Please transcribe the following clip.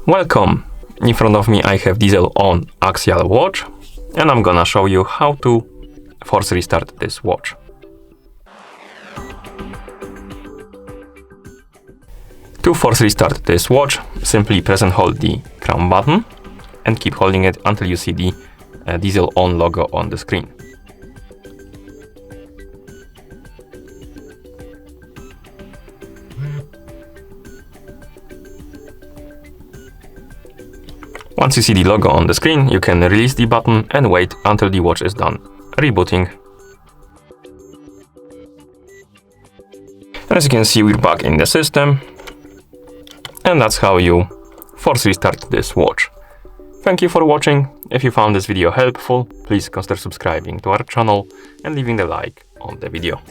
Welcome! In front of me I have DIESEL On Axial watch, and I'm gonna show you how to force restart this watch. To force restart this watch, simply press and hold the crown button and keep holding it until you see the DIESEL On logo on the screen. Once you see the logo on the screen, you can release the button and wait until the watch is done rebooting. As you can see, we're back in the system, and that's how you force restart this watch. Thank you for watching. If you found this video helpful, please consider subscribing to our channel and leaving a like on the video.